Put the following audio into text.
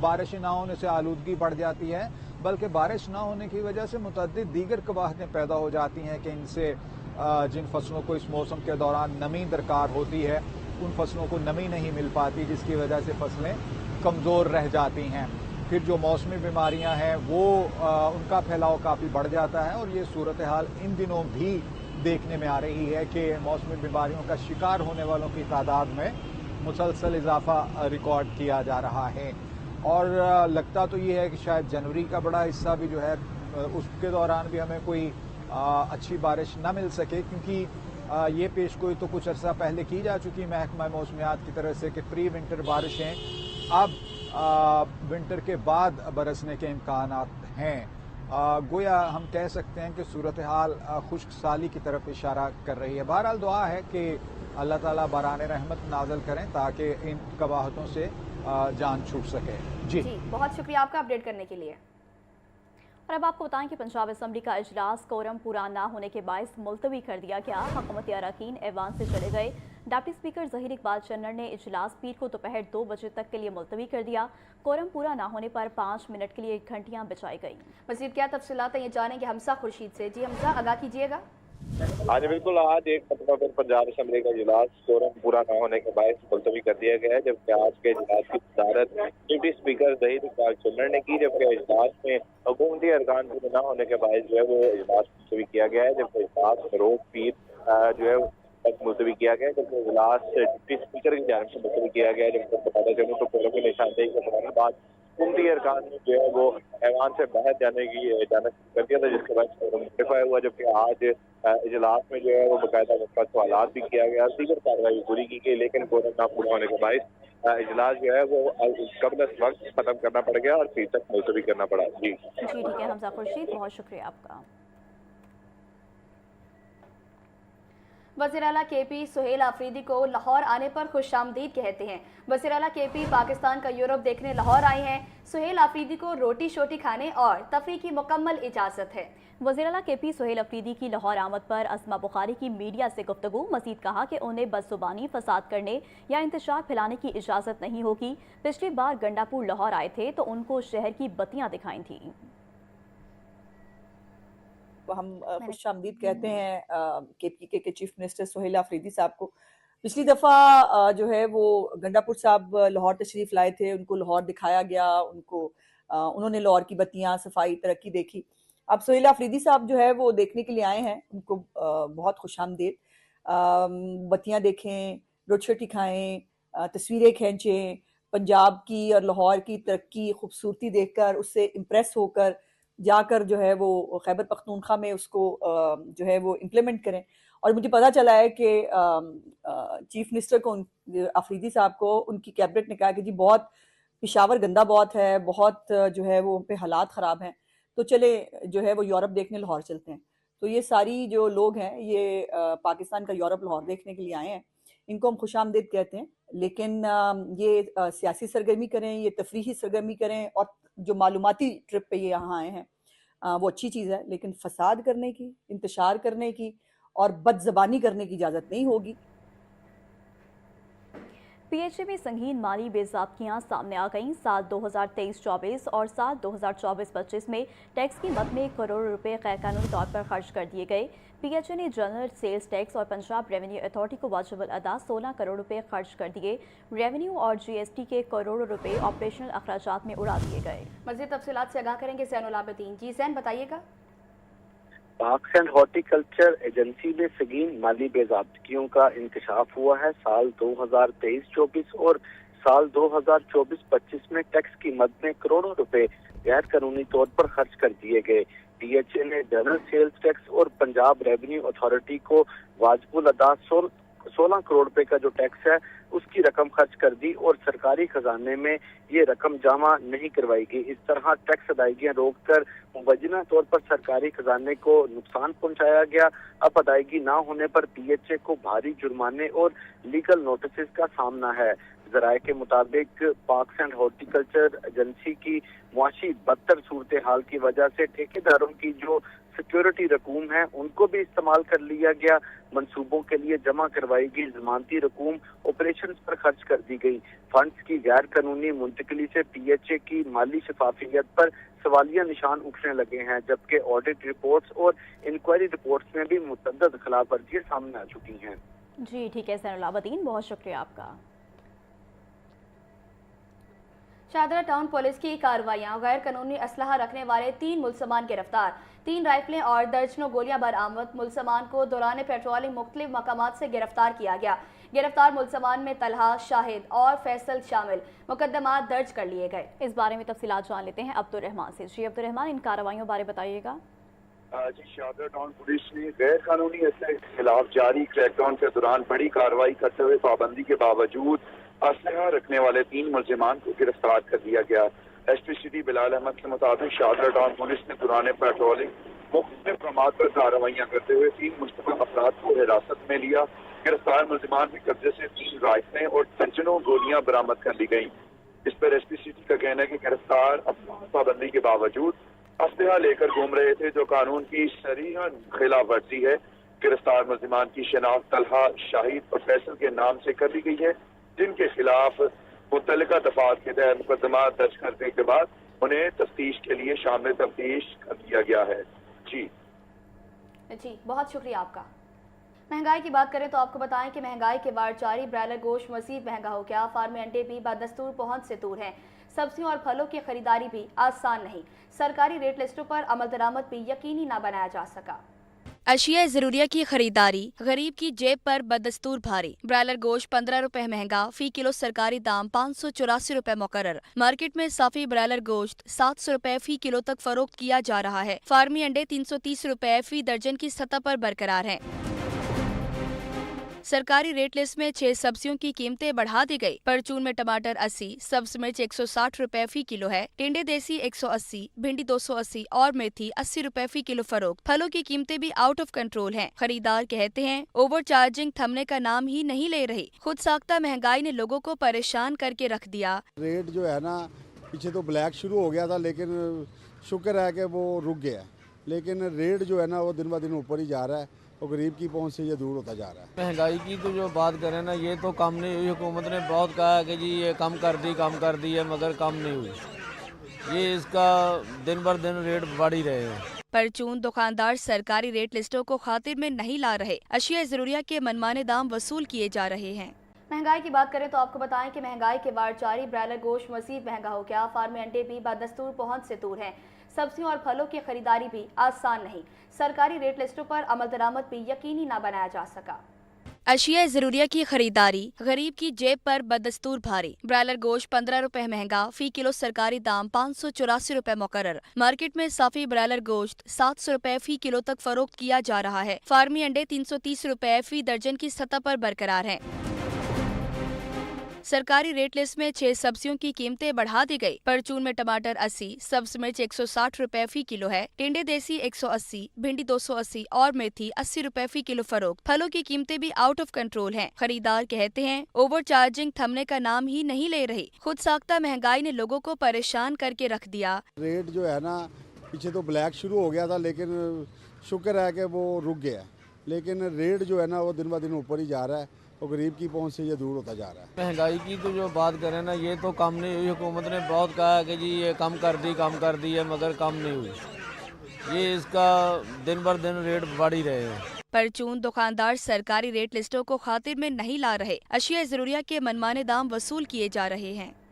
बारिश ना होने से आलूदगी बढ़ जाती है, बल्कि बारिश ना होने की वजह से मुतअद्दिद दीगर कबाहतें पैदा हो जाती हैं कि इनसे जिन फसलों को इस मौसम के दौरान नमी दरकार होती है उन फसलों को नमी नहीं मिल पाती, जिसकी वजह से फसलें कमज़ोर रह जाती हैं। फिर जो मौसमी बीमारियां हैं वो उनका फैलाव काफ़ी बढ़ जाता है और ये सूरत हाल इन दिनों भी देखने में आ रही है कि मौसमी बीमारियों का शिकार होने वालों की तादाद में मुसलसल इजाफा रिकॉर्ड किया जा रहा है। और लगता तो ये है कि शायद जनवरी का बड़ा हिस्सा भी जो है उसके दौरान भी हमें कोई अच्छी बारिश न मिल सके, क्योंकि ये पेशगोई तो कुछ अर्सा पहले की जा चुकी महकमा मौसमियात की तरफ से कि प्री विंटर बारिशें अब विंटर के बाद बरसने के इम्कानात हैं। गोया हम कह सकते हैं कि सूरत हाल खुश्क साली की तरफ इशारा कर रही है। बहरहाल दुआ है कि अल्लाह ताला बरान रहमत नाज़िल करें ताकि इन कबाहतों से जान छूट सके। जी बहुत शुक्रिया आपका अपडेट करने के लिए। और अब आपको बताएं कि पंजाब असम्बली का इजलास कोरम पूरा ना होने के बायस मुलतवी कर दिया गया। हुकूमती अरकान ऐवान से चले गए। डिप्टी स्पीकर ज़हीर इकबाल चन्नर ने इजलास पीर को दोपहर 2 बजे तक के लिए मुलतवी कर दिया। कोरम पूरा ना होने पर 5 मिनट के लिए घंटियां बचाई गई। मज़ीद क्या तफसीलात हैं ये जानेंगे हमजा खुर्शीद से। जी हमजा, आगाह कीजिएगा। हाँ जी बिल्कुल, आज एक मरतबा फिर पंजाब असम्बली का इजलास कोरम पूरा न होने के बायस मुलतवी कर दिया गया है, जबकि आज के इजलास की सदारत डिप्टी स्पीकर ज़हीर इकबाल चन्नर ने की। जबकि इजलास में हुकूमती अरकान पूरे न होने के बायस जो है वो इजलास मुलतवी किया गया है, जबकि इजलास रोज पीर जो है मुलतवी किया गया है, जबकि इजलास डिप्टी स्पीकर की जानिब से मुलतवी किया गया है। जब बताया चलूँ तो कोरम की निशानदेही के फौरन बाद हुकूमती अरकान ने जो है वो ऐवान से बाहर जाना कर दिया था, जिसके बाद नोटिफाई हुआ। जबकि आज इजलास में जो है वो बाकायदा सवाल भी किया गया, दीगर कार्रवाई पूरी की गई, लेकिन कोरम ना पूरा होने के बायस इजलास जो है वो कबल वक्त खत्म करना पड़ गया और फिर तक मुलतवी करना पड़ा। जी ठीक है हमजा खुर्शीद, बहुत शुक्रिया आपका। वज़ीर आला KP सुहेल आफरीदी को लाहौर आने पर खुशामदीद कहते हैं। वज़ीर आला KP पाकिस्तान का यूरोप देखने लाहौर आए हैं। सुहेल आफरीदी को रोटी शोटी खाने और तफरी की मुकम्मल इजाज़त है। वज़ीर आला KP सुहेल अफरीदी की लाहौर आमद पर अस्मा बुखारी की मीडिया से गुफ्तगू। मज़ीद कहा कि उन्हें बदजुबानी, फसाद करने या इंतशार फैलाने की इजाज़त नहीं होगी। पिछली बार गंडापुर लाहौर आए थे तो उनको शहर की बत्तियाँ दिखाई थी। हम खुशामदीद कहते हैं KPK के चीफ मिनिस्टर सुहेल आफरीदी साहब को। पिछली दफ़ा जो है वो गंडापुर साहब लाहौर तशरीफ़ लाए थे, उनको लाहौर दिखाया गया, उन्होंने लाहौर की बत्तियाँ, सफाई, तरक्की देखी। अब सुहेल आफरीदी साहब जो है वो देखने के लिए आए हैं, उनको बहुत खुशामदीद। बत्तियाँ देखें, रोटी खाएँ, तस्वीरें खींचें, पंजाब की और लाहौर की तरक्की, खूबसूरती देखकर उससे इम्प्रेस होकर जाकर जो है वो खैबर पख्तूनख्वा में उसको जो है वो इम्प्लीमेंट करें। और मुझे पता चला है कि चीफ मिनिस्टर को, अफरीदी साहब को, उनकी कैबिनेट ने कहा कि जी बहुत पेशावर गंदा बहुत है, बहुत जो है वो पे हालात ख़राब हैं, तो चले जो है वो यूरोप देखने लाहौर चलते हैं। तो ये सारी जो लोग हैं ये पाकिस्तान का यूरोप लाहौर देखने के लिए आए हैं, इनको हम खुशामदीद कहते हैं। लेकिन ये सियासी सरगर्मी करें, ये तफरीही सरगर्मी करें और जो मालूमाती ट्रिप पे ये यहाँ आए हैं वो अच्छी चीज़ है, लेकिन फसाद करने की, इंतशार करने की और बदज़बानी करने की इजाज़त नहीं होगी। PHA में संगीन माली बेज़ाब्तियाँ सामने आ गईं। साल 2023-24 और साल 2024-25 में टैक्स की मद में 1 करोड़ रुपए गैरकानूनी तौर पर खर्च कर दिए गए। PHA ने जनरल सेल्स टैक्स और पंजाब रेवेन्यू अथॉरिटी को वाजिबुल अदा 16 करोड़ रुपए खर्च कर दिए। रेवेन्यू और GST के करोड़ों रुपए ऑपरेशनल अखराजात में उड़ा दिए गए। मज़ीद तफसीलात से आगाह करेंगे ज़ैनुल आबिदीन। जी ज़ैन, बताइएगा। पार्क्स एंड हॉर्टिकल्चर एजेंसी में संगीन माली बेज़ाब्तियों का इंकशाफ हुआ है। साल 2023-24 और साल 2024-25 में टैक्स की मद में करोड़ों रुपए गैर कानूनी तौर पर खर्च कर दिए गए। PHA ने जनरल सेल्स टैक्स और पंजाब रेवेन्यू अथॉरिटी को वाजिबुल अदा 16 करोड़ रुपए का जो टैक्स है उसकी रकम खर्च कर दी और सरकारी खजाने में ये रकम जमा नहीं करवाई गई। इस तरह टैक्स अदायगियां रोककर मुबैना तौर पर सरकारी खजाने को नुकसान पहुंचाया गया। अब अदायगी ना होने पर PHA को भारी जुर्माने और लीगल नोटिस का सामना है। जराये के मुताबिक पार्क्स एंड हॉर्टिकल्चर एजेंसी की मुआशी बदतर सूरत हाल की वजह से ठेकेदारों की जो सिक्योरिटी रकूम हैं उनको भी इस्तेमाल कर लिया गया। मंसूबों के लिए जमा करवाई गई जमानती रकूम ऑपरेशन पर खर्च कर दी गई। फंड्स की गैर कानूनी मुंतकली से PHA की माली शफाफियत पर सवालिया निशान उठने लगे हैं, जबकि ऑडिट रिपोर्ट्स और इंक्वायरी रिपोर्ट्स में भी मुतअद्दिद खिलाफ वर्जियां सामने आ चुकी हैं। जी ठीक है सैनुलाबदीन, बहुत शुक्रिया आपका। शाहदरा टाउन पुलिस की कार्रवाइयां, गैर कानूनी असलहा रखने वाले 3 मुलजमान गिरफ्तार, 3 राइफलें और दर्जनों गोलियां बरामद। मुलजमान को दौरान पेट्रोलिंग मुख्तलिफ मकामात से गिरफ्तार किया गया। गिरफ्तार मुलजमान में तलहा, शाहिद और फैसल शामिल। मुकदमा दर्ज कर लिए गए। इस बारे में तफसीलात जान लेते हैं अब्दुर्रहमान से। जी अब्दुर्रहमान, इन कार्रवाइयों बारे बताइएगा। जी, शाहदरा टाउन पुलिस ने गैर कानूनी असलहे के खिलाफ जारी क्रैकडाउन के दौरान बड़ी कार्रवाई करते हुए पाबंदी के बावजूद असलहा रखने वाले 3 मुलजिमान को गिरफ्तार कर दिया गया। SP सिटी बिलाल अहमद के मुताबिक शाहदरा टाउन पुलिस ने दौरान पेट्रोलिंग मुख्तलिफ मकामात पर कार्रवाइयां करते हुए 3 मुश्तबा अफराद को हिरासत में लिया। गिरफ्तार मुलजिमान के कब्जे से 3 राइफलें और दर्जनों गोलियां बरामद कर ली गयी। इस पर SP सिटी का कहना है कि गिरफ्तार अफराद पाबंदी के बावजूद असलहा लेकर घूम रहे थे, जो कानून की सरीहन खिलाफ वर्जी है। गिरफ्तार मुलजिमान की शनाख्त तलहा, शाहिद और फैसल के नाम से कर ली गई है, जिनके खिलाफ मुतल्लिका दफात के तहत मुकदमा दर्ज करने के बाद उन्हें तफ्तीश के लिए शामिल तफ्तीश कर दिया गया है। जी बहुत शुक्रिया आपका। महंगाई की बात करें तो आपको बताएं कि महंगाई के बार जारी, ब्रायलर गोश्त मज़ीद महंगा हो गया। फार्मी अंडे भी बदस्तूर पहुंच से दूर हैं। सब्जियों और फलों की खरीदारी भी आसान नहीं। सरकारी रेट लिस्टों पर अमल दरामद भी यकीनी न बनाया जा सका। अशिया ज़रूरिया की खरीदारी गरीब की जेब पर बदस्तूर भारी। ब्रायलर गोश्त 15 रुपए महंगा, फी किलो सरकारी दाम 584 रुपए मुकर्रर। मार्केट में साफी ब्रायलर गोश्त 700 रुपए फी किलो तक फरोख्त किया जा रहा है। फार्मी अंडे 330 रुपए फी दर्जन की सतह पर बरकरार हैं। सरकारी रेट लिस्ट में 6 सब्जियों की कीमतें बढ़ा दी गई। परचून में टमाटर 80, सब्ज मिर्च 160 रुपए फी किलो है। टिंडे देसी 180, भिंडी 280 और मेथी 80 रुपए फी किलो फरोख्त। फलों की कीमतें भी आउट ऑफ कंट्रोल हैं। खरीदार कहते हैं ओवर चार्जिंग थमने का नाम ही नहीं ले रही। खुद साख्ता महंगाई ने लोगों को परेशान करके रख दिया। रेट जो है ना, पीछे तो ब्लैक शुरू हो गया था, लेकिन शुक्र है कि वो रुक गया। लेकिन रेट जो है ना, वो दिन ब दिन ऊपर ही जा रहा है और गरीब की पहुंच से ये दूर होता जा रहा है। महंगाई की तो जो बात करें ना, ये तो कम नहीं हुई। हुकूमत ने बहुत कहा है कि जी ये कम कर दी है, मगर कम नहीं हुई। ये इसका दिन भर दिन रेट बढ़ ही रहे हैं। परचून दुकानदार सरकारी रेट लिस्टों को खातिर में नहीं ला रहे। अशिया ज़रूरिया के मनमाने दाम वसूल किए जा रहे हैं। महंगाई की बात करें तो आपको बताएं कि महंगाई के बार जारी, ब्रायलर गोश्त मज़ीद महंगा हो गया। फार्मी अंडे भी बदस्तूर पहुंच से दूर हैं। सब्जियों और फलों की खरीदारी भी आसान नहीं। सरकारी रेट लिस्टों पर अमल दरामद भी यकीनी न बनाया जा सका। अशिया ज़रूरिया की खरीदारी गरीब की जेब पर बदस्तूर भारी। ब्रायलर गोश्त 15 रुपए महंगा, फी किलो सरकारी दाम 584 रुपए मुकर्रर। मार्केट में साफी ब्रायलर गोश्त 700 रुपए फी किलो तक फरोख्त किया जा रहा है। फार्मी अंडे 330 रुपए फी दर्जन की सतह पर बरकरार हैं। सरकारी रेट लिस्ट में 6 सब्जियों की कीमतें बढ़ा दी गई। परचून में टमाटर 80, सब्ज मिर्च 160 रुपए फी किलो है। टिंडे देसी 180, भिंडी 280 और मेथी 80 रुपए फी किलो फरोख्त। फलों की कीमतें भी आउट ऑफ कंट्रोल हैं। खरीदार कहते हैं ओवर चार्जिंग थमने का नाम ही नहीं ले रही। खुद साख्ता महंगाई ने लोगों को परेशान करके रख दिया। रेट जो है ना, पीछे तो ब्लैक शुरू हो गया था, लेकिन शुक्र है कि वो रुक गया। लेकिन रेट जो है ना, वो दिन ब दिन ऊपर ही जा रहा है और गरीब की पहुंच से ये दूर होता जा रहा है। महंगाई की तो जो बात करें ना, ये तो कम नहीं हुई। हुकूमत ने बहुत कहा है कि जी ये कम कर दी है, मगर कम नहीं हुई। ये इसका दिन भर दिन रेट बढ़ ही रहे हैं। परचून दुकानदार सरकारी रेट लिस्टों को खातिर में नहीं ला रहे। अशिया ज़रूरिया के मनमाने दाम वसूल किए जा रहे हैं।